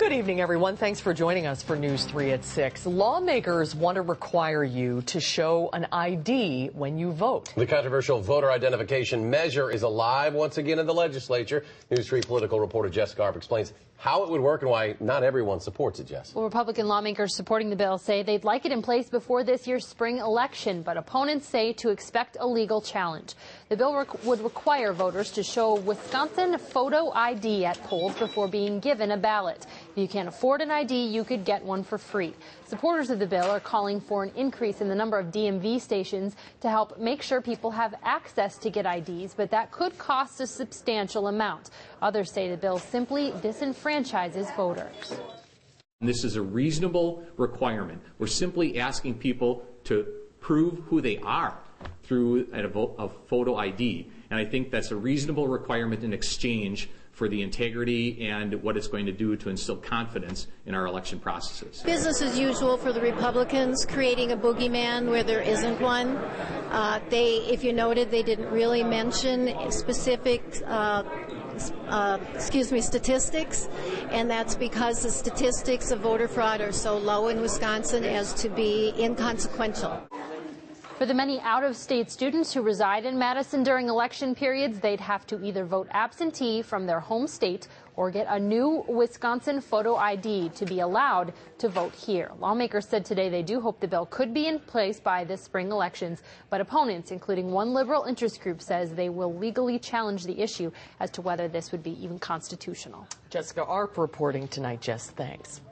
Good evening, everyone. Thanks for joining us for News 3 at 6. Lawmakers want to require you to show an ID when you vote. The controversial voter identification measure is alive once again in the legislature. News 3 political reporter Jess Garb explains how it would work and why not everyone supports it, Jess. Well, Republican lawmakers supporting the bill say they'd like it in place before this year's spring election, but opponents say to expect a legal challenge. The bill would require voters to show Wisconsin photo ID at polls before being given a ballot. If you can't afford an ID, you could get one for free. Supporters of the bill are calling for an increase in the number of DMV stations to help make sure people have access to get IDs, but that could cost a substantial amount. Others say the bill simply disenfranchises voters. This is a reasonable requirement. We're simply asking people to prove who they are through a photo ID. And I think that's a reasonable requirement in exchange for the integrity and what it's going to do to instill confidence in our election processes. Business as usual for the Republicans, creating a boogeyman where there isn't one. If you noted, they didn't really mention specific statistics, and that's because the statistics of voter fraud are so low in Wisconsin as to be inconsequential. For the many out-of-state students who reside in Madison during election periods, they'd have to either vote absentee from their home state or get a new Wisconsin photo ID to be allowed to vote here. Lawmakers said today they do hope the bill could be in place by the spring elections, but opponents, including one liberal interest group, says they will legally challenge the issue as to whether this would be even constitutional. Jessica Arp reporting tonight. Jess, thanks.